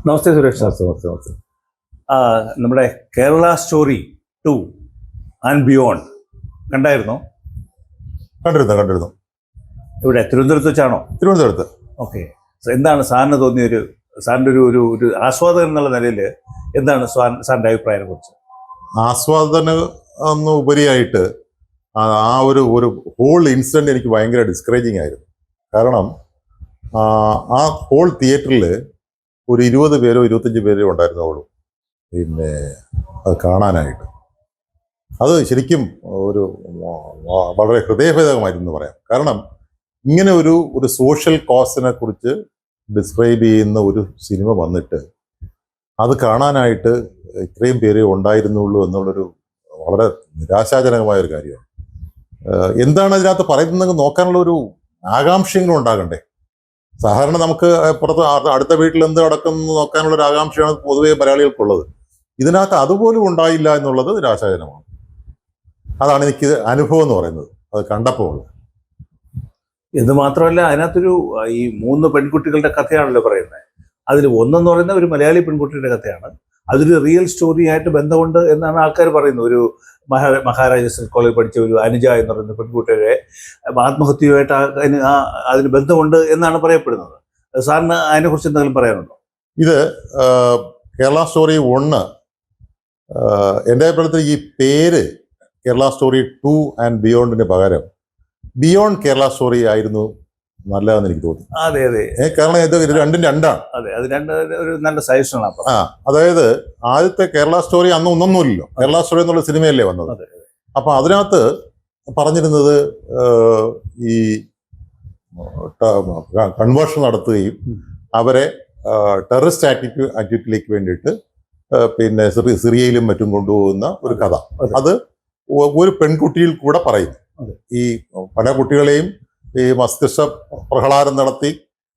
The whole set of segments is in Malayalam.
നമസ്തേ സുരേഷ് സാർ. നമ്മുടെ കേരള സ്റ്റോറി 2 ആൻഡ് ബിയോണ്ട് കണ്ടായിരുന്നോ? കണ്ടിരുന്നു. ഇവിടെ തിരുവനന്തപുരത്ത് വെച്ചാണോ? തിരുവനന്തപുരത്ത്. ഓക്കെ. എന്താണ് സാറിന് തോന്നിയ സാറിൻ്റെ ഒരു ആസ്വാദകൻ എന്നുള്ള നിലയിൽ എന്താണ് സാറിൻ്റെ അഭിപ്രായത്തെ കുറിച്ച്? ആസ്വാദന ഒന്ന് ഉപരിയായിട്ട് ആ ഒരു ഹോൾ ഇൻസിഡന്റ് എനിക്ക് ഭയങ്കര ഡിസ്കറേജിങ് ആയിരുന്നു. കാരണം ആ ഹോൾ തിയേറ്ററിൽ ഒരു 20 പേരോ 25 പേരോ ഉണ്ടായിരുന്നുള്ളൂ പിന്നെ അത് കാണാനായിട്ട്. അത് ശരിക്കും വളരെ ഹൃദയഭേദകമായിരുന്നു പറയാം. കാരണം ഇങ്ങനെ ഒരു സോഷ്യൽ കോസിനെ കുറിച്ച് ഡിസ്ക്രൈബ് ചെയ്യുന്ന ഒരു സിനിമ വന്നിട്ട് അത് കാണാനായിട്ട് ഇത്രയും പേരെ ഉണ്ടായിരുന്നുള്ളൂ എന്നുള്ളൊരു വളരെ നിരാശാജനകമായ ഒരു കാര്യമാണ്. എന്താണ് അതിനകത്ത് പറയുന്നത് നോക്കാനുള്ള ഒരു ആകാംക്ഷയെങ്കിലും ഉണ്ടാകണ്ടേ? സാധാരണ നമുക്ക് പുറത്ത് അടുത്ത വീട്ടിൽ എന്ത് നടക്കുന്നു നോക്കാനുള്ള ഒരു ആകാംക്ഷയാണ് പൊതുവെ മലയാളികൾക്കുള്ളത്. ഇതിനകത്ത് അതുപോലും ഉണ്ടായില്ല എന്നുള്ളത് നിരാശാജനകമാണ്. അതാണ് എനിക്ക് അനുഭവം എന്ന് പറയുന്നത് അത് കണ്ടപ്പോൾ. ഇത് മാത്രമല്ല, അതിനകത്തൊരു ഈ 3 പെൺകുട്ടികളുടെ കഥയാണല്ലോ പറയുന്നത്. അതിൽ ഒന്നെന്ന് പറയുന്ന ഒരു മലയാളി പെൺകുട്ടിയുടെ കഥയാണ്. അതൊരു റിയൽ സ്റ്റോറി ആയിട്ട് ബന്ധമുണ്ട് എന്നാണ് ആൾക്കാർ പറയുന്നത്. ഒരു മഹാരാജാസ് കോളേജിൽ പഠിച്ച ഒരു അനുജ എന്ന് പറയുന്ന പെൺകുട്ടിയുടെ ആത്മഹത്യയുമായിട്ട് അതിന് ബന്ധമുണ്ട് എന്നാണ് പറയപ്പെടുന്നത്. സാറിന് അതിനെക്കുറിച്ച് എന്തെങ്കിലും പറയാനുണ്ടോ? ഇത് കേരള സ്റ്റോറി 1 എൻ്റെ അഭിപ്രായത്തിൽ ഈ പേര് കേരള സ്റ്റോറി 2 ആൻഡ് ബിയോണ്ടിന് പകരം ബിയോണ്ട് കേരള സ്റ്റോറി ആയിരുന്നു നല്ലതെന്ന് എനിക്ക് തോന്നി. അതെ. കാരണം ഇത് രണ്ടും രണ്ടാണ്. അതെ, അത് ഒരു നല്ല സജഷനാണ്. അതായത് ആദ്യത്തെ കേരള സ്റ്റോറി അന്ന് ഒന്നൊന്നുമില്ലല്ലോ. കേരള സ്റ്റോറി എന്നുള്ള സിനിമയല്ലേ വന്നത്. അപ്പൊ അതിനകത്ത് പറഞ്ഞിരുന്നത് ഈ കൺവേർഷൻ നടത്തുകയും അവരെ ടെററിസ്റ്റ് ആക്ടിവിറ്റിയിലേക്ക് വേണ്ടിയിട്ട് പിന്നെ സിറിയയിലും മറ്റും കൊണ്ടുപോകുന്ന ഒരു കഥ. അത് ഒരു പെൺകുട്ടിയിൽ കൂടെ പറയുന്നു. ഈ പല കുട്ടികളെയും ഈ മസ്തിഷ്ക പ്രഹ്ലാദം നടത്തി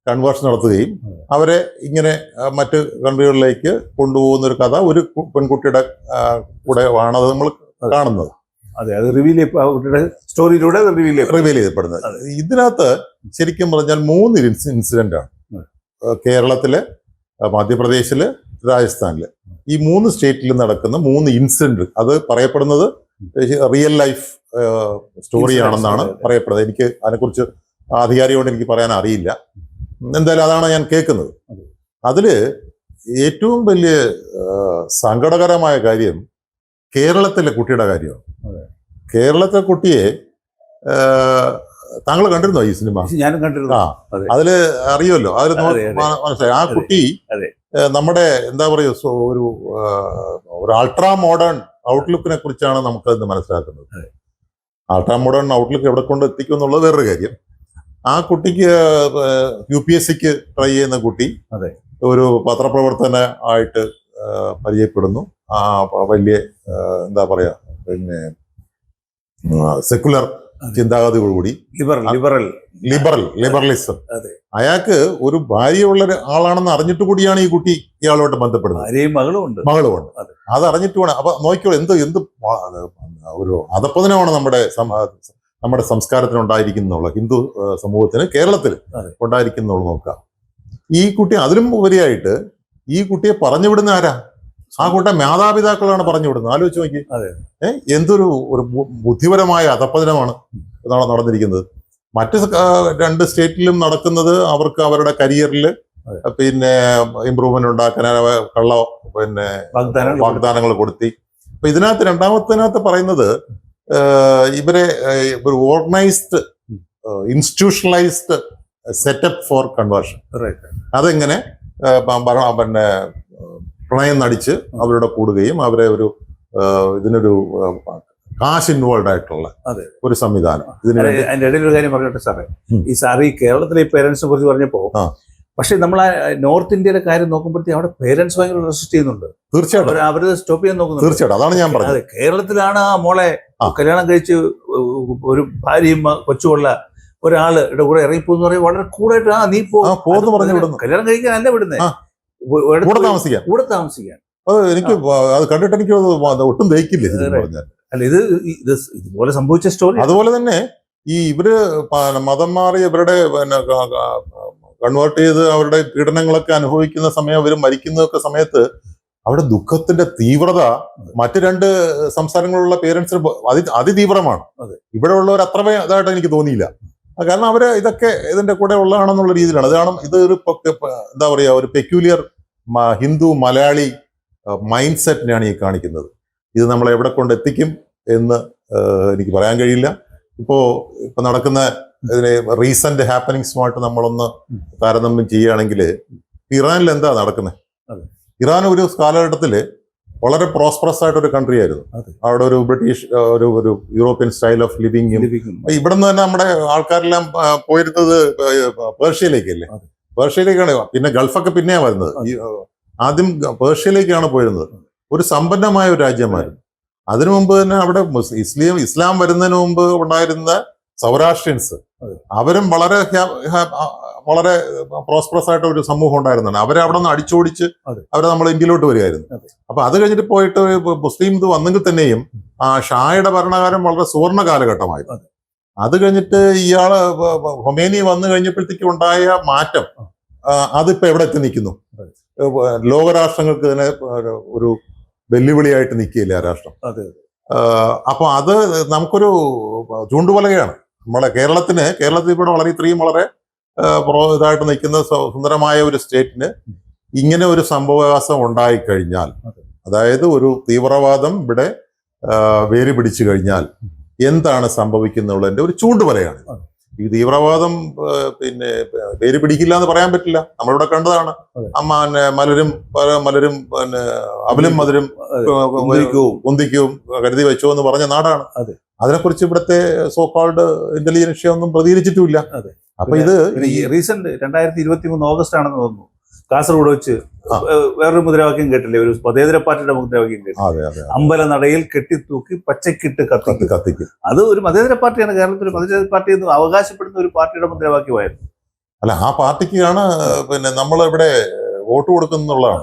കൺവേർഷൻ നടത്തുകയും അവരെ ഇങ്ങനെ മറ്റ് കൺട്രികളിലേക്ക് കൊണ്ടുപോകുന്ന ഒരു കഥ ഒരു പെൺകുട്ടിയുടെ കൂടെ ആണ് അത് നമ്മൾ കാണുന്നത്. അതെ, അത് സ്റ്റോറിയിലൂടെ റിവീൽ ചെയ്യപ്പെടുന്നത്. ഇതിനകത്ത് ശരിക്കും പറഞ്ഞാൽ 3 ഇൻസിഡന്റ് ആണ്. കേരളത്തില്, മധ്യപ്രദേശില്, രാജസ്ഥാനില്, ഈ 3 സ്റ്റേറ്റിൽ നടക്കുന്ന 3 ഇൻസിഡന്റ്. അത് പറയപ്പെടുന്നത് റിയൽ ലൈഫ് സ്റ്റോറിയാണെന്നാണ് പറയപ്പെടുന്നത്. എനിക്ക് അതിനെക്കുറിച്ച് ആധികാരികോട് എനിക്ക് പറയാൻ അറിയില്ല. എന്തായാലും അതാണ് ഞാൻ കേൾക്കുന്നത്. അതില് ഏറ്റവും വലിയ സങ്കടകരമായ കാര്യം കേരളത്തിലെ കുട്ടിയുടെ കാര്യമാണ്. കേരളത്തിലെ കുട്ടിയെ താങ്കൾ കണ്ടിരുന്നോ ഈ സിനിമ? ഞാനും കണ്ടിരുന്നു. അതില് അറിയുമല്ലോ, അതിൽ മനസ്സിലായി. ആ കുട്ടി നമ്മുടെ എന്താ പറയുക ഒരു അൾട്രാ മോഡേൺ ഔട്ട്ലുക്കിനെ കുറിച്ചാണ് നമുക്കത് മനസ്സിലാക്കുന്നത്. അൾട്രാ മോഡേൺ ഔട്ട്ലുക്ക് എവിടെ കൊണ്ട് എത്തിക്കും എന്നുള്ളത് വേറൊരു കാര്യം. ആ കുട്ടിക്ക് UPSCക്ക് ട്രൈ ചെയ്യുന്ന കുട്ടി ഒരു പത്രപ്രവർത്തന ആയിട്ട് പരിചയപ്പെടുന്നു. വലിയ എന്താ പറയാ പിന്നെ സെക്കുലർ ചിന്താഗതിയോടുകൂടി ലിബറലിസം. അയാൾക്ക് ഒരു ഭാര്യയുള്ള ആളാണെന്ന് അറിഞ്ഞിട്ട് കൂടിയാണ് ഈ കുട്ടി ഇയാളോട്ട് ബന്ധപ്പെടുന്നത്. മകളുമുണ്ട്. അത് അറിഞ്ഞിട്ട് വേണം. അപ്പൊ നോക്കിക്കോളൂ, എന്ത് ഒരു അധപ്പതനമാണ് നമ്മുടെ സംസ്കാരത്തിനുണ്ടായിരിക്കുന്നുള്ള ഹിന്ദു സമൂഹത്തിന് കേരളത്തിൽ ഉണ്ടായിരിക്കുന്നുള്ള നോക്കുക. ഈ കുട്ടി അതിലും ഉപരിയായിട്ട് ഈ കുട്ടിയെ പറഞ്ഞുവിടുന്ന ആരാ? ആ കുട്ടിയെ മാതാപിതാക്കളാണ് പറഞ്ഞുവിടുന്നത്. ആലോചിച്ച് നോക്കി. എന്തൊരു ബുദ്ധിപരമായ അധപ്പതനമാണ് നടന്നിരിക്കുന്നത്. മറ്റ് 2 സ്റ്റേറ്റിലും നടക്കുന്നത് അവർക്ക് അവരുടെ കരിയറിൽ പിന്നെ ഇമ്പ്രൂവ്മെന്റ് ഉണ്ടാക്കാൻ പിന്നെ വാഗ്ദാനങ്ങൾ കൊടുത്തി. അപ്പൊ ഇതിനകത്ത് രണ്ടാമത്തിനകത്ത് പറയുന്നത് ഇവരെ ഒരു organised institutionalised setup four conversion. അതെങ്ങനെ പിന്നെ പ്രണയം നടിച്ച് അവരുടെ കൂടുകയും അവരെ ഇതിനൊരു കാശ് ഇൻവോൾവ് ആയിട്ടുള്ള ഒരു സംവിധാനം. അതിന്റെ ഇടയിൽ ഒരു കാര്യം പറഞ്ഞോട്ടെ സാറേ. ഈ കേരളത്തിലെ പേരൻസിനെ കുറിച്ച് പറഞ്ഞപ്പോ, പക്ഷെ നമ്മൾ നോർത്ത് ഇന്ത്യയിലെ കാര്യം നോക്കുമ്പോഴത്തേക്ക് അവിടെ പേരൻസ് ഭയങ്കര റെസിസ്റ്റ് ചെയ്യുന്നുണ്ട്. തീർച്ചയായിട്ടും അവര് സ്റ്റോപ്പ് ചെയ്യാൻ നോക്കുന്നു. തീർച്ചയായിട്ടും അതാണ് ഞാൻ പറഞ്ഞത്. കേരളത്തിലാണ് ആ മോളെ കല്യാണം കഴിച്ച് ഒരു ഭാര്യയും കൊച്ചുമുള്ള ഒരാളുടെ കൂടെ ഇറങ്ങിപ്പോന്ന് പറയും വളരെ കൂടായിട്ട് നീ പോകുന്നു പറഞ്ഞു വിടുന്നു. കല്യാണം കഴിക്കാൻ അല്ല വിടുന്നേ, കൂടെ താമസിക്കാൻ. എനിക്ക് അത് കണ്ടിട്ട് എനിക്ക് ഒട്ടും ദഹിക്കില്ല. അല്ല, ഇതുപോലെ സംഭവിച്ച സ്റ്റോറി. അതുപോലെ തന്നെ ഈ ഇവര് മതം മാറി ഇവരുടെ പിന്നെ കൺവേർട്ട് ചെയ്ത് അവരുടെ പീഡനങ്ങളൊക്കെ അനുഭവിക്കുന്ന സമയം, അവർ മരിക്കുന്നതൊക്കെ സമയത്ത് അവിടെ ദുഃഖത്തിന്റെ തീവ്രത മറ്റ് രണ്ട് സംസ്ഥാനങ്ങളിലുള്ള പേരൻസിന് അതിതീവ്രമാണ്. ഇവിടെ ഉള്ളവർ അത്രമേ അതായിട്ട് എനിക്ക് തോന്നിയില്ല. കാരണം അവര് ഇതൊക്കെ ഇതിന്റെ കൂടെ ഉള്ളതാണെന്നുള്ള രീതിയിലാണ്. അതാണ് ഇതൊരു എന്താ പറയാ, ഒരു പെക്യൂലിയർ ഹിന്ദു മലയാളി മൈൻഡ് സെറ്റിനെയാണ് ഈ കാണിക്കുന്നത്. ഇത് നമ്മളെ എവിടെ കൊണ്ട് എത്തിക്കും എന്ന് എനിക്ക് പറയാൻ കഴിയില്ല. ഇപ്പോ നടക്കുന്ന ഇതിനെ റീസെന്റ് ഹാപ്പനിങ്സുമായിട്ട് നമ്മളൊന്ന് താരതമ്യം ചെയ്യുകയാണെങ്കിൽ ഇറാനിൽ എന്താ നടക്കുന്നത്? ഇറാൻ ഒരു കാലഘട്ടത്തില് വളരെ പ്രോസ്പറസ് ആയിട്ടൊരു കൺട്രി ആയിരുന്നു. അവിടെ ഒരു ബ്രിട്ടീഷ് ഒരു യൂറോപ്യൻ സ്റ്റൈൽ ഓഫ് ലിവിങ്. ഇവിടെ നിന്ന് തന്നെ നമ്മുടെ ആൾക്കാരെല്ലാം പോയിരുന്നത് പേർഷ്യയിലേക്കല്ലേ. പേർഷ്യയിലേക്കാണ്, പിന്നെ ഗൾഫൊക്കെ പിന്നെയാണ് വരുന്നത്. ആദ്യം പേർഷ്യയിലേക്കാണ് പോയിരുന്നത്. ഒരു സമ്പന്നമായ ഒരു രാജ്യമായിരുന്നു. അതിനു മുമ്പ് തന്നെ അവിടെ ഇസ്ലാം വരുന്നതിന് മുമ്പ് ഉണ്ടായിരുന്ന സൗരാഷ്ട്രിയൻസ്, അവരും വളരെ വളരെ പ്രോസ്പറസ് ആയിട്ട് ഒരു സമൂഹം ഉണ്ടായിരുന്നതാണ്. അവരെ അവിടെ നിന്ന് അടിച്ചോടിച്ച് അവരെ നമ്മൾ ഇന്ത്യയിലോട്ട് വരികയായിരുന്നു. അപ്പൊ അത് കഴിഞ്ഞിട്ട് പോയിട്ട് മുസ്ലിം ഇത് വന്നെങ്കിൽ തന്നെയും ആ ഷായുടെ ഭരണകാലം വളരെ സുവർണ കാലഘട്ടമായിരുന്നു. അത് കഴിഞ്ഞിട്ട് ഇയാള് ഹൊമേനി വന്നു കഴിഞ്ഞപ്പോഴത്തേക്ക് ഉണ്ടായ മാറ്റം അതിപ്പോ എവിടെ എത്തി നിൽക്കുന്നു? ലോകരാഷ്ട്രങ്ങൾക്ക് തന്നെ ഒരു വെല്ലുവിളിയായിട്ട് നിൽക്കുകയില്ല ആ രാഷ്ട്രം. അപ്പൊ അത് നമുക്കൊരു ചൂണ്ടുപലകയാണ്. കേരളത്തിൽ ഇവിടെ വളരെ ഇത്രയും വളരെ ഇതായിട്ട് നിൽക്കുന്ന സുന്ദരമായ ഒരു സ്റ്റേറ്റിന് ഇങ്ങനെ ഒരു സംഭവവികാസം ഉണ്ടായിക്കഴിഞ്ഞാൽ, അതായത് ഒരു തീവ്രവാദം ഇവിടെ വേര് പിടിച്ചു കഴിഞ്ഞാൽ എന്താണ് സംഭവിക്കുന്നുള്ളതിന്റെ ഒരു ചൂണ്ടുപലയാണ്. ഈ തീവ്രവാദം പിന്നെ വേര് പിടിക്കില്ല എന്ന് പറയാൻ പറ്റില്ല. നമ്മളിവിടെ കണ്ടതാണ്. മലരും പിന്നെ അവലും മധുരും ഒന്തിക്കവും കരുതി വെച്ചോ എന്ന് പറഞ്ഞ നാടാണ്. അതിനെക്കുറിച്ച് ഇവിടുത്തെ സോ കോൾഡ് ഇന്റലിജൻഷ്യ ഒന്നും പ്രതികരിച്ചിട്ടുമില്ല. അപ്പൊ ഇത് റീസെന്റ് 2023 ഓഗസ്റ്റ് ആണെന്ന് തോന്നുന്നു, കാസർഗോഡ് വെച്ച് വേറൊരു മുദ്രാവാക്യം കേട്ടില്ലേ, ഒരു മതേതര പാർട്ടിയുടെ മുദ്രാവാക്യം കേട്ടില്ലേ, അമ്പലനടയിൽ കെട്ടിത്തൂക്കി പച്ചക്കിട്ട് കത്തിക്കും. അത് ഒരു മതേതര പാർട്ടിയാണ്. കേരളത്തിൽ മതേതര പാർട്ടി എന്ന് അവകാശപ്പെടുന്ന ഒരു പാർട്ടിയുടെ മുദ്രാവാക്യമായിരുന്നു. അല്ല, ആ പാർട്ടിക്കാണ് പിന്നെ നമ്മളിവിടെ വോട്ട് കൊടുക്കുന്നുള്ളതാണ്.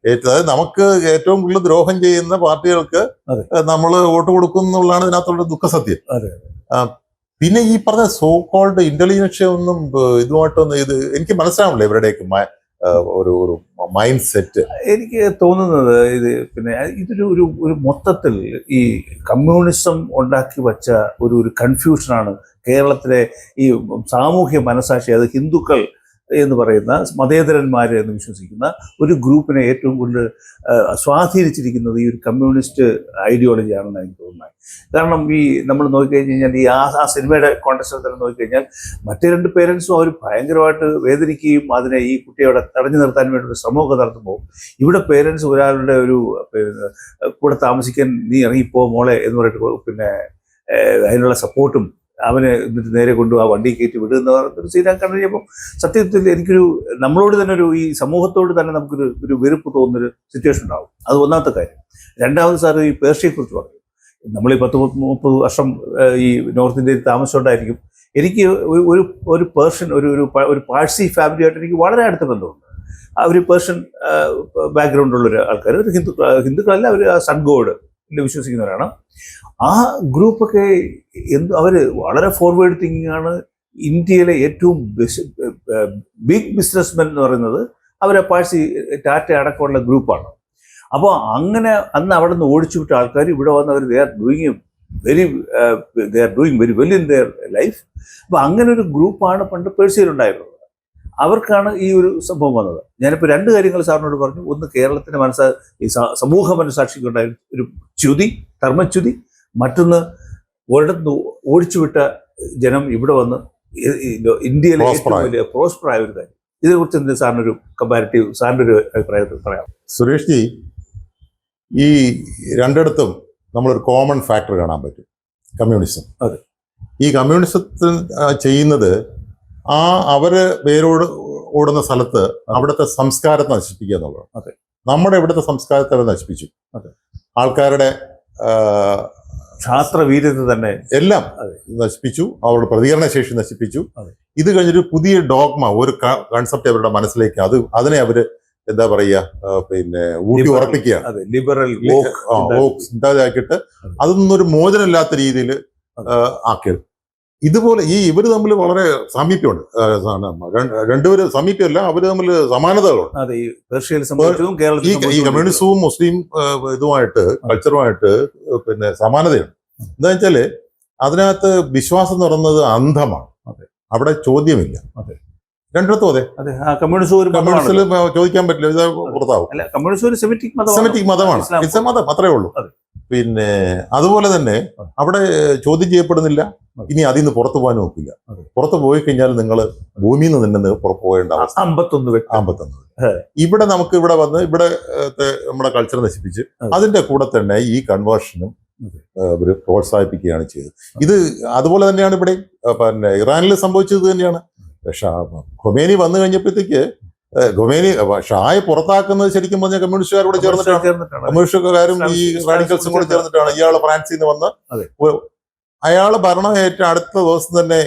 അതായത് നമുക്ക് ഏറ്റവും കൂടുതൽ ദ്രോഹം ചെയ്യുന്ന പാർട്ടികൾക്ക് നമ്മൾ വോട്ട് കൊടുക്കുന്നുള്ളതാണ് ഇതിനകത്തുള്ള ദുഃഖസത്യം. പിന്നെ ഈ പറഞ്ഞ സോ കോൾഡ് ഇന്റലിജൻഷ്യ ഒന്നും ഇതുമായിട്ടൊന്നും എനിക്ക് മനസ്സിലാവില്ല ഇവരുടെയൊക്കെ ഒരു മൈൻഡ് സെറ്റ്. എനിക്ക് തോന്നുന്നത് പിന്നെ ഇതൊരു ഒരു മൊത്തത്തിൽ ഈ കമ്മ്യൂണിസം ഉണ്ടാക്കി വച്ച ഒരു കൺഫ്യൂഷനാണ് കേരളത്തിലെ ഈ സാമൂഹ്യ മനസാക്ഷി. അത് ഹിന്ദുക്കൾ എന്ന് പറയുന്ന മതേതരന്മാർ എന്ന് വിശ്വസിക്കുന്ന ഒരു ഗ്രൂപ്പിനെ ഏറ്റവും കൂടുതൽ സ്വാധീനിച്ചിരിക്കുന്നത് ഈ ഒരു കമ്മ്യൂണിസ്റ്റ് ഐഡിയോളജി ആണെന്ന് എനിക്ക് തോന്നുന്നത്. കാരണം ഈ നമ്മൾ നോക്കിക്കഴിഞ്ഞ് കഴിഞ്ഞാൽ ഈ ആ സിനിമയുടെ കോണ്ടക്സ്റ്റിൽ തന്നെ നോക്കിക്കഴിഞ്ഞാൽ മറ്റേ രണ്ട് പേരൻസും അവർ ഭയങ്കരമായിട്ട് വേദനിക്കുകയും അതിനെ ഈ കുട്ടിയോടെ തടഞ്ഞു നിർത്താൻ വേണ്ടി ഒരു ശ്രമമൊക്കെ നടത്തുമ്പോൾ, ഇവിടെ പേരൻസ് ഒരാളുടെ ഒരു കൂടെ താമസിക്കാൻ നീ ഇറങ്ങിപ്പോ മോളെ എന്ന് പറഞ്ഞിട്ട് പിന്നെ അതിനുള്ള സപ്പോർട്ടും അവനെ എന്നിട്ട് നേരെ കൊണ്ടു ആ വണ്ടി കയറ്റി വിടുന്ന ഒരു സീനാൻ കണ്ടു കഴിഞ്ഞപ്പോൾ സത്യത്തിൽ എനിക്കൊരു നമ്മളോട് തന്നെ ഈ സമൂഹത്തോട് തന്നെ നമുക്കൊരു വെറുപ്പ് തോന്നുന്നൊരു സിറ്റുവേഷൻ ഉണ്ടാവും. അത് ഒന്നാമത്തെ കാര്യം. രണ്ടാമത് സാർ ഈ പേർഷ്യയെക്കുറിച്ച് പറഞ്ഞു. നമ്മൾ ഈ 10-30 വർഷം ഈ നോർത്ത് ഇന്ത്യയിൽ താമസിച്ചുകൊണ്ടായിരിക്കും എനിക്ക് ഒരു പേർഷ്യൻ ഒരു പാഴ്സി ഫാമിലിയായിട്ട് എനിക്ക് വളരെ അടുത്ത ബന്ധമുണ്ട്. ഒരു പേർഷ്യൻ ബാക്ക്ഗ്രൗണ്ടുള്ള ആൾക്കാർ, ഒരു ഹിന്ദുക്കളല്ല, അവർ സൺ ഗോഡ് വിശ്വസിക്കുന്നവരാണ്. ആ ഗ്രൂപ്പൊക്കെ അവർ വളരെ ഫോർവേഡ് തിങ്കിങ് ആണ്. ഇന്ത്യയിലെ ഏറ്റവും ബിഗ് ബിസിനസ്മെൻ എന്ന് പറയുന്നത് അവരെ പാഴ്സി ടാറ്റ അടക്കമുള്ള ഗ്രൂപ്പാണ്. അപ്പോൾ അങ്ങനെ അന്ന് അവിടെ നിന്ന് ഓടിച്ചു വിട്ട ആൾക്കാർ ഇവിടെ വന്ന് അവർ they are doing very well in their life. അപ്പോൾ അങ്ങനെ ഒരു ഗ്രൂപ്പാണ് പണ്ട് പേഴ്സിയിലുണ്ടായിരുന്നത്. അവർക്കാണ് ഈ ഒരു സംഭവം വന്നത്. ഞാനിപ്പോൾ രണ്ട് കാര്യങ്ങൾ സാറിനോട് പറഞ്ഞു. ഒന്ന്, കേരളത്തിൻ്റെ ഈ സമൂഹ മനസാക്ഷിക്കുണ്ടായ ഒരു ധർമ്മച്യുതി. മറ്റൊന്ന്, ഒരിടത്ത് ഓടിച്ചുവിട്ട ജനം ഇവിടെ വന്ന് ഇന്ത്യയിലെ ഏറ്റവും വലിയ പ്രോസ്പർ ആയ ഒരു കാര്യം. ഇതിനെക്കുറിച്ച് എന്ത് സാറിനൊരു കമ്പാരിറ്റീവ്, സാറിൻ്റെ ഒരു അഭിപ്രായത്തിൽ പറയാം? സുരേഷ് ജി, ഈ രണ്ടിടത്തും നമ്മളൊരു കോമൺ ഫാക്ടർ കാണാൻ പറ്റും, കമ്മ്യൂണിസം. അതെ, ഈ കമ്മ്യൂണിസത്തിൽ ചെയ്യുന്നത് അവര് വേരോട് ഓടുന്ന സ്ഥലത്ത് അവിടുത്തെ സംസ്കാരത്തെ നശിപ്പിക്കുക എന്നുള്ളതാണ്. അതെ, നമ്മുടെ ഇവിടുത്തെ സംസ്കാരത്തെ അവർ നശിപ്പിച്ചു. അതെ, ആൾക്കാരുടെ ശാസ്ത്രവീര്യത തന്നെ എല്ലാം നശിപ്പിച്ചു, അവരുടെ പ്രതികരണ ശേഷി നശിപ്പിച്ചു. ഇത് കഴിഞ്ഞൊരു പുതിയ ഡോഗ്മ, ഒരു കൺസെപ്റ്റ് അവരുടെ മനസ്സിലേക്ക് അതിനെ അവര് എന്താ പറയുക, പിന്നെ ഊട്ടി ഉറപ്പിക്കുകയാണ്. ലിബറൽ ചിന്താക്കിയിട്ട് അതിൽ നിന്നൊരു മോചനമില്ലാത്ത രീതിയിൽ ആക്കിയത്. ഇതുപോലെ ഇവർ തമ്മിൽ വളരെ സാമീപ്യമുണ്ട്. രണ്ടുപേരും സാമീപ്യമല്ല, അവർ തമ്മിൽ സമാനതകളുണ്ട്. അതെ, ഈ പേർഷ്യയിൽ സംഭവിച്ചതും ഈ കേരളത്തിൽ കമ്മ്യൂണിസവും മുസ്ലിം ഇതുമായിട്ട് കൾച്ചറുമായിട്ട് പിന്നെ സമാനതയുണ്ട്. എന്താ വെച്ചാല് അതിനകത്ത് വിശ്വാസം എന്ന് പറയുന്നത് അന്ധമാണ്. അവിടെ ചോദ്യമില്ല. രണ്ടിടത്തും അതെ. കമ്മ്യൂണിസ്റ്റിൽ ചോദിക്കാൻ പറ്റില്ല, ഇത് പുറത്താവും. സെമിറ്റിക് മതമാണ്, ഇറ്റ്സ് എ മതം, അത്രേ ഉള്ളൂ. പിന്നെ അതുപോലെ തന്നെ അവിടെ ചോദ്യം ചെയ്യപ്പെടുന്നില്ല. ഇനി അതിൽ നിന്ന് പുറത്തു പോകാൻ നോക്കില്ല. പുറത്തു പോയി കഴിഞ്ഞാൽ നിങ്ങൾ ഭൂമിയിൽ നിന്ന് തന്നെ പുറത്തു പോകേണ്ട അവസ്ഥ. 51. ഇവിടെ നമുക്ക് ഇവിടെ വന്ന് ഇവിടെ നമ്മുടെ കൾച്ചർ നശിപ്പിച്ച് അതിന്റെ കൂടെ തന്നെ ഈ കൺവേർഷനും ഇവർ പ്രോത്സാഹിപ്പിക്കുകയാണ് ചെയ്തത്. ഇത് അതുപോലെ തന്നെയാണ് ഇവിടെ പിന്നെ ഇറാനിൽ സംഭവിച്ചത് തന്നെയാണ്. ഖൊമേനി വന്നു കഴിഞ്ഞപ്പോഴത്തേക്ക് ഷായെ പുറത്താക്കുന്നത് ശരിക്കും പറഞ്ഞാൽ കമ്മ്യൂണിസ്റ്റുകാരോട് ചേർന്നിട്ടാണ്. കമ്മ്യൂണിസ്റ്റുകാരും ഈ റാഡിക്കൽസും കൂടെ ചേർന്നിട്ടാണ്. ഇയാള് ഫ്രാൻസിൽ നിന്ന് വന്ന് അയാള് ഭരണം ഏറ്റ അടുത്ത ദിവസം തന്നെ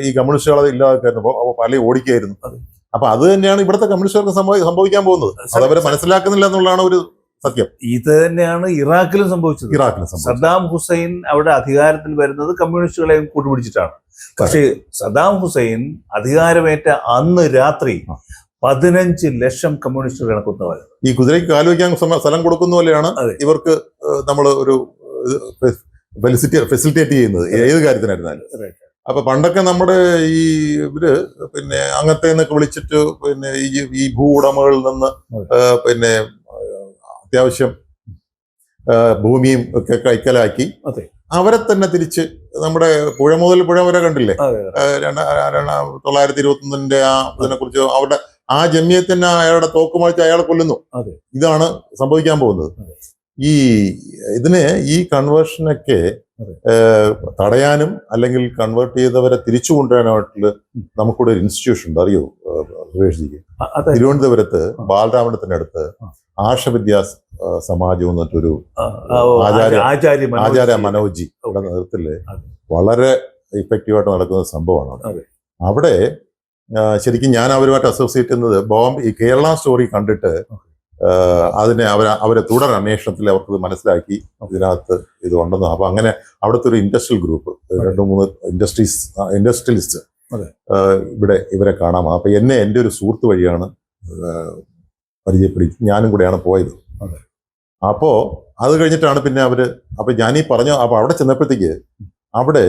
ഈ കമ്മ്യൂണിസ്റ്റുകളെ ഇല്ലാതായിരുന്നു. പല ഓടിക്കായിരുന്നു. അപ്പൊ അത് തന്നെയാണ് ഇവിടുത്തെ കമ്മ്യൂണിസ്റ്റുകാർക്ക് സംഭവിക്കാൻ പോകുന്നത്. അത് അവരെ മനസ്സിലാക്കുന്നില്ല എന്നുള്ളതാണ് ഒരു സത്യം. ഇത് തന്നെയാണ് ഇറാഖിലും സംഭവിച്ചത്. സദ്ദാം ഹുസൈൻ അവിടെ അധികാരത്തിൽ വരുന്നത് കമ്മ്യൂണിസ്റ്റുകളെയും കൂട്ടുപിടിച്ചിട്ടാണ്. പക്ഷേ സദ്ദാം ഹുസൈൻ അധികാരമേറ്റ അന്ന് രാത്രി 15 ലക്ഷം കമ്മ്യൂണിസ്റ്റുകളെ കൊന്നവർ. ഈ കുതിരയ്ക്ക് കാലുവയ്ക്കാൻ സ്ഥലം കൊടുക്കുന്ന പോലെയാണ് ഇവർക്ക് നമ്മൾ ഒരു ഫെസിലിറ്റേറ്റ് ചെയ്യുന്നത് ഏത് കാര്യത്തിനായിരുന്നാലും. അപ്പൊ പണ്ടൊക്കെ നമ്മുടെ ഈ ഇവര് പിന്നെ അങ്ങനത്തെ നിന്നൊക്കെ വിളിച്ചിട്ട് പിന്നെ ഈ ഭൂ ഉടമകളിൽ നിന്ന് പിന്നെ അത്യാവശ്യം ഭൂമിയും ഒക്കെ കൈക്കലാക്കി അവരെ തന്നെ തിരിച്ച് നമ്മുടെ പുഴ മുതൽ പുഴ വരെ കണ്ടില്ലേ 1921 ഇതിനെ കുറിച്ച് അവരുടെ ആ ജമ്മിയത്തിന് അയാളുടെ തോക്കുമാഴ്ച അയാളെ കൊല്ലുന്നു. ഇതാണ് സംഭവിക്കാൻ പോകുന്നത്. ഇതിന് ഈ കൺവേർഷനൊക്കെ തടയാനും അല്ലെങ്കിൽ കൺവേർട്ട് ചെയ്തവരെ തിരിച്ചു കൊണ്ടുവരാനായിട്ടുള്ള നമുക്കിവിടെ ഒരു ഇൻസ്റ്റിറ്റ്യൂഷൻ ഉണ്ട്, അറിയോ സുരേഷ്ജിക്ക്? തിരുവനന്തപുരത്ത് ബാലരാമണത്തിനടുത്ത് ആർഷവിദ്യാ സമാജം എന്നിട്ടൊരു ആചാര്യ മനോജി അവിടെ നേതൃത്വത്തില് വളരെ ഇഫക്റ്റീവായിട്ട് നടക്കുന്ന സംഭവമാണ്. അവിടെ ശരിക്കും ഞാൻ അവരുമായിട്ട് അസോസിയേറ്റ് ചെയ്യുന്നത് ഈ കേരള സ്റ്റോറി കണ്ടിട്ട് അതിനെ അവരെ തുടർ അന്വേഷണത്തിൽ അവർക്കത് മനസ്സിലാക്കി ഇതിനകത്ത് ഇതുണ്ടെന്ന്. അപ്പൊ അങ്ങനെ അവിടുത്തെ ഒരു ഇൻഡസ്ട്രിയൽ ഗ്രൂപ്പ് 2-3 ഇൻഡസ്ട്രിയലിസ്റ്റ് ഇവിടെ ഇവരെ കാണാം. അപ്പൊ എൻ്റെ ഒരു സുഹൃത്ത് വഴിയാണ് പരിചയപ്പെടുത്തി, ഞാനും കൂടെയാണ് പോയത്. അപ്പോ അത് കഴിഞ്ഞിട്ടാണ് പിന്നെ അപ്പൊ ഞാനീ പറഞ്ഞു. അപ്പൊ അവിടെ ചെന്നപ്പോഴത്തേക്ക് അവിടെ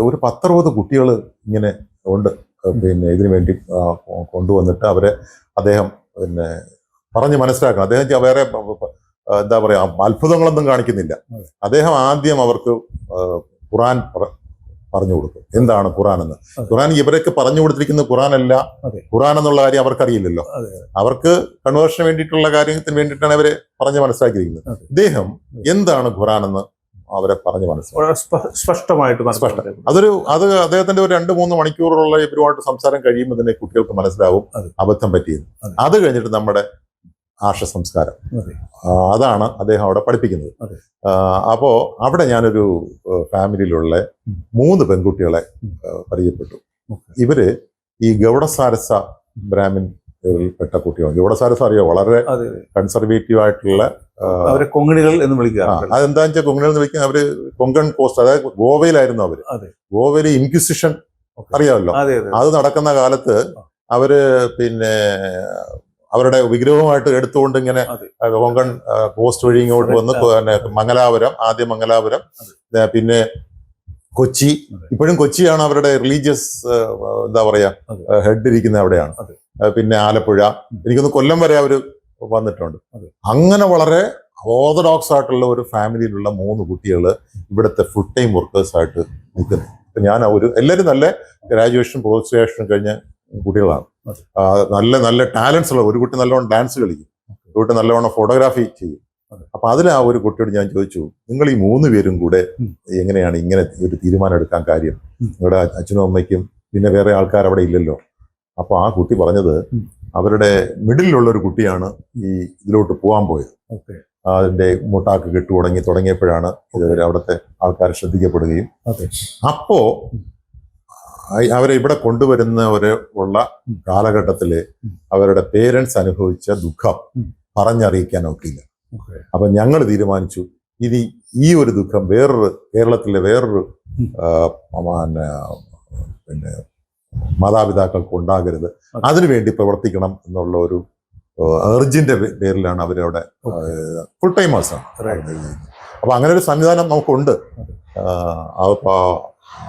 ഒരു 10-60 കുട്ടികൾ ഇങ്ങനെ ഉണ്ട്. പിന്നെ ഇതിനു വേണ്ടി കൊണ്ടുവന്നിട്ട് അദ്ദേഹം പിന്നെ പറഞ്ഞ് മനസ്സിലാക്കണം. അദ്ദേഹം വേറെ എന്താ പറയാ അത്ഭുതങ്ങളൊന്നും കാണിക്കുന്നില്ല. അദ്ദേഹം ആദ്യം അവർക്ക് ഖുറാൻ പറഞ്ഞു കൊടുക്കും. എന്താണ് ഖുറാൻ എന്ന്. ഖുറാൻ ഇവരൊക്കെ പറഞ്ഞു കൊടുത്തിരിക്കുന്ന ഖുറാനല്ല. ഖുറാൻ എന്നുള്ള കാര്യം അവർക്കറിയില്ലല്ലോ. അവർക്ക് കൺവേർഷന് വേണ്ടിയിട്ടുള്ള കാര്യത്തിന് വേണ്ടിയിട്ടാണ് അവരെ പറഞ്ഞ് മനസ്സിലാക്കിയിരിക്കുന്നത്. അദ്ദേഹം എന്താണ് ഖുറാൻ എന്ന് അവരെ പറഞ്ഞ് സ്പഷ്ടമായിട്ട് അത് അദ്ദേഹത്തിന്റെ ഒരു 2-3 മണിക്കൂറുള്ള ഇവരുമായിട്ട് സംസാരം കഴിയുമ്പോൾ തന്നെ കുട്ടികൾക്ക് മനസ്സിലാവും അബദ്ധം പറ്റിയത്. അത് കഴിഞ്ഞിട്ട് നമ്മുടെ ആർഷ സംസ്കാരം അതാണ് അദ്ദേഹം അവിടെ പഠിപ്പിക്കുന്നത്. അപ്പോ അവിടെ ഞാനൊരു ഫാമിലിയിലുള്ള 3 പെൺകുട്ടികളെ പരിചയപ്പെട്ടു. ഇവര് ഈ ഗൗഡസാരസ ബ്രാഹ്മിൻ പെട്ട കുട്ടികളാണ്. ഗൗഡസാരസ അറിയോ? വളരെ കൺസർവേറ്റീവ് ആയിട്ടുള്ള കൊങ്ങിണികൾ എന്ന് വിളിക്കുക. അതെന്താ വെച്ചാൽ കൊങ്ങിണികൾ എന്ന് വിളിക്കുക. അവര് കൊങ്കൺ കോസ്റ്റ്, അതായത് ഗോവയിലായിരുന്നു അവര്. ഗോവയിലെ ഇൻക്വിസിഷൻ അറിയാമല്ലോ. അത് നടക്കുന്ന കാലത്ത് അവര് പിന്നെ അവരുടെ വിഗ്രഹമായിട്ട് എടുത്തുകൊണ്ട് ഇങ്ങനെ കൊങ്കൺ കോസ്റ്റ് വഴി ഇങ്ങോട്ട് വന്ന് മംഗലാപുരം, ആദ്യം മംഗലാപുരം, പിന്നെ കൊച്ചി. ഇപ്പോഴും കൊച്ചിയാണ് അവരുടെ റിലീജിയസ് എന്താ പറയാ ഹെഡ് ഇരിക്കുന്നത് അവിടെയാണ്. പിന്നെ ആലപ്പുഴ, എനിക്കൊന്ന് കൊല്ലം വരെ അവര് വന്നിട്ടുണ്ട്. അങ്ങനെ വളരെ ഓർത്തഡോക്സ് ആയിട്ടുള്ള ഒരു ഫാമിലിയിലുള്ള 3 കുട്ടികൾ ഇവിടുത്തെ ഫുൾ ടൈം വർക്കേഴ്സ് ആയിട്ട് നിൽക്കുന്നു. ഞാൻ എല്ലാവരും നല്ല ഗ്രാജുവേഷൻ പോസ്റ്റ് ഗ്രാജുവേഷൻ കഴിഞ്ഞ കുട്ടികളാണ്. നല്ല ടാലൻസ് ഉള്ള ഒരു കുട്ടി നല്ലോണം ഡാൻസ് കളിക്കും, ഒരു കുട്ടി നല്ലോണം ഫോട്ടോഗ്രാഫി ചെയ്യും. അപ്പൊ അതിൽ ആ ഒരു കുട്ടിയോട് ഞാൻ ചോദിച്ചു, നിങ്ങൾ ഈ 3 പേരും കൂടെ എങ്ങനെയാണ് ഇങ്ങനെ ഒരു തീരുമാനം എടുക്കാൻ കാര്യം? നിങ്ങളുടെ അച്ഛനും അമ്മയ്ക്കും പിന്നെ വേറെ ആൾക്കാർ അവിടെ ഇല്ലല്ലോ. അപ്പൊ ആ കുട്ടി പറഞ്ഞത് അവരുടെ മിഡിലുള്ള ഒരു കുട്ടിയാണ് ഈ ഇതിലോട്ട് പോകാൻ പോയത്. അതിന്റെ മുട്ടാക്ക് കെട്ടു തുടങ്ങിയപ്പോഴാണ് ഇത് അവിടുത്തെ ആൾക്കാർ ശ്രദ്ധിക്കപ്പെടുകയും അപ്പോ അവരെ ഇവിടെ കൊണ്ടുവരുന്നവരുള്ള കാലഘട്ടത്തില് അവരുടെ പേരൻസ് അനുഭവിച്ച ദുഃഖം പറഞ്ഞറിയിക്കാൻ ഒക്കില്ല. അപ്പൊ ഞങ്ങൾ തീരുമാനിച്ചു ഇനി ഈ ഒരു ദുഃഖം കേരളത്തിലെ വേറൊരു പിന്നെ മാതാപിതാക്കൾക്ക് ഉണ്ടാകരുത്, അതിനുവേണ്ടി പ്രവർത്തിക്കണം എന്നുള്ള ഒരു എർജിന്റെ പേരിലാണ് അവരവിടെ ഫുൾ ടൈമേഴ്സാണ്. അപ്പൊ അങ്ങനെ ഒരു സംവിധാനം നമുക്കുണ്ട്.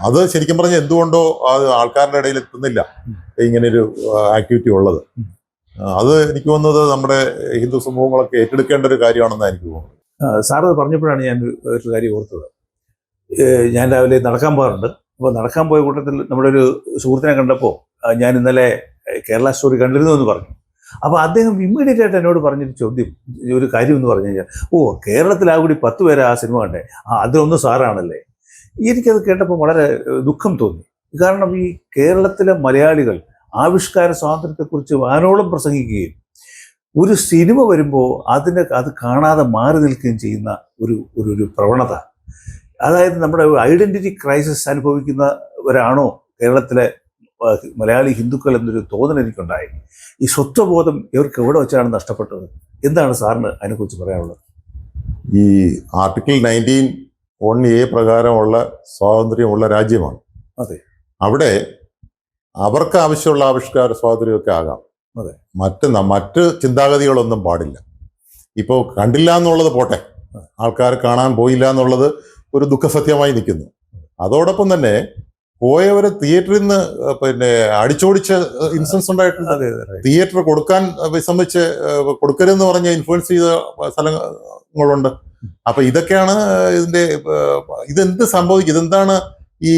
അത് ശരിക്കും പറഞ്ഞാൽ എന്തുകൊണ്ടോ അത് ആൾക്കാരുടെ ഇടയിൽ എത്തുന്നില്ല ഇങ്ങനെയൊരു ആക്ടിവിറ്റി ഉള്ളത്. അത് എനിക്ക് തോന്നുന്നത് നമ്മുടെ ഹിന്ദു സമൂഹങ്ങളൊക്കെ ഏറ്റെടുക്കേണ്ട ഒരു കാര്യമാണെന്നാണ് എനിക്ക് തോന്നുന്നത്. സാറ് പറഞ്ഞപ്പോഴാണ് ഞാൻ ഒരു കാര്യം ഓർത്തത്. ഞാൻ രാവിലെ നടക്കാൻ പോകാറുണ്ട്. അപ്പോൾ നടക്കാൻ പോയ കൂട്ടത്തിൽ നമ്മുടെ ഒരു സുഹൃത്തിനെ കണ്ടപ്പോൾ ഞാൻ ഇന്നലെ കേരള സ്റ്റോറി കണ്ടിരുന്നു എന്ന് പറഞ്ഞു. അപ്പോൾ അദ്ദേഹം ഇമ്മീഡിയറ്റ് ആയിട്ട് എന്നോട് പറഞ്ഞൊരു ചോദ്യം, ഒരു കാര്യം എന്ന് പറഞ്ഞു കഴിഞ്ഞാൽ, കേരളത്തിൽ ആ കൂടി 10 പേരെ ആ സിനിമ കണ്ടേ, അതിലൊന്ന് സാറാണല്ലേ. എനിക്കത് കേട്ടപ്പോൾ വളരെ ദുഃഖം തോന്നി. കാരണം ഈ കേരളത്തിലെ മലയാളികൾ ആവിഷ്കാര സ്വാതന്ത്ര്യത്തെക്കുറിച്ച് വാനോളം പ്രസംഗിക്കുകയും ഒരു സിനിമ വരുമ്പോൾ അത് കാണാതെ മാറി നിൽക്കുകയും ചെയ്യുന്ന ഒരു പ്രവണത, അതായത് നമ്മുടെ ഐഡന്റിറ്റി ക്രൈസിസ് അനുഭവിക്കുന്നവരാണോ കേരളത്തിലെ മലയാളി ഹിന്ദുക്കൾ എന്നൊരു തോന്നൽ എനിക്കുണ്ടായി. ഈ സ്വത്വബോധം ഇവർക്ക് എവിടെ വെച്ചാണ് നഷ്ടപ്പെട്ടത്? എന്താണ് സാറിന് അതിനെക്കുറിച്ച് പറയാനുള്ളത്? ഈ ആർട്ടിക്കിൾ 19(1)A പ്രകാരമുള്ള സ്വാതന്ത്ര്യമുള്ള രാജ്യമാണ്. അതെ. അവിടെ അവർക്ക് ആവശ്യമുള്ള ആവിഷ്കാര സ്വാതന്ത്ര്യമൊക്കെ ആകാം. അതെ. മറ്റ് ചിന്താഗതികളൊന്നും പാടില്ല. ഇപ്പോൾ കണ്ടില്ല എന്നുള്ളത് പോട്ടെ, ആൾക്കാർ കാണാൻ പോയില്ല എന്നുള്ളത് ഒരു ദുഃഖസത്യമായി നിൽക്കുന്നു. അതോടൊപ്പം തന്നെ പോയവരെ തിയേറ്ററിൽ നിന്ന് പിന്നെ അടിച്ചോടിച്ച ഇൻസിഡൻസ് ഉണ്ടായിട്ടുണ്ട്. തിയേറ്റർ കൊടുക്കാൻ വിസമ്മതിച്ച് കൊടുക്കരുതെന്ന് പറഞ്ഞ് ഇൻഫ്ലുവൻസ് ചെയ്ത സ്ഥലങ്ങളുണ്ട്. അപ്പൊ ഇതൊക്കെയാണ് ഇതെന്ത് സംഭവിക്കും, ഇതെന്താണ് ഈ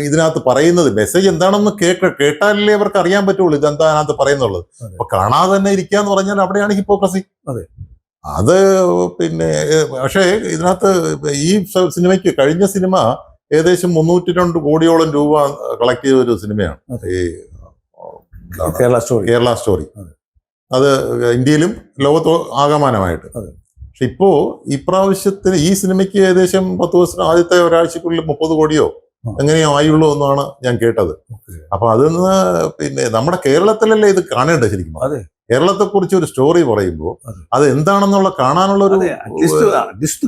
ഇതിനകത്ത് പറയുന്നത്, മെസ്സേജ് എന്താണെന്ന് കേട്ടാലല്ലേ അവർക്ക് അറിയാൻ പറ്റുള്ളൂ ഇതെന്താ അതിനകത്ത് പറയുന്നുള്ളത്. അപ്പൊ കാണാതെ തന്നെ ഇരിക്കുക എന്ന് പറഞ്ഞാൽ അവിടെയാണ് ഹിപ്പോക്രസി. അതെ. അത് പിന്നെ പക്ഷേ ഇതിനകത്ത് ഈ സിനിമയ്ക്ക് കഴിഞ്ഞ സിനിമ ഏകദേശം 302 കോടിയോളം രൂപ കളക്ട് ചെയ്ത ഒരു സിനിമയാണ് ഈ കേരള സ്റ്റോറി. അത് ഇന്ത്യയിലും ലോകത്തോ ആകമാനമായിട്ട്. പക്ഷെ ഇപ്പോ ഇപ്രാവശ്യത്തിന് ഈ സിനിമയ്ക്ക് ഏകദേശം 10 ദിവസം ആദ്യത്തെ ഒരാഴ്ചക്കുള്ളിൽ 30 കോടിയോ എങ്ങനെയോ ആയുള്ളൂ എന്നാണ് ഞാൻ കേട്ടത്. അപ്പൊ അതിന്ന് പിന്നെ നമ്മുടെ കേരളത്തിലല്ലേ ഇത് കാണേണ്ടത് ശരിക്കും. കേരളത്തെ കുറിച്ച് ഒരു സ്റ്റോറി പറയുമ്പോൾ അത് എന്താണെന്നുള്ള കാണാനുള്ള ഒരു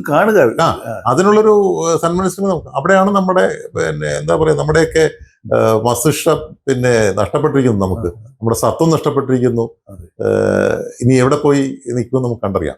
കാണുക, അതിനുള്ളൊരു സന്മനസ്സിന് അവിടെയാണ് നമ്മുടെ പിന്നെ എന്താ പറയുക, നമ്മുടെയൊക്കെ മസ്തിഷ്കം പിന്നെ നഷ്ടപ്പെട്ടിരിക്കുന്നു. നമുക്ക് നമ്മുടെ സത്വം നഷ്ടപ്പെട്ടിരിക്കുന്നു. ഇനി എവിടെ പോയി നിൽക്കുമെന്ന് നമുക്ക് കണ്ടറിയാം.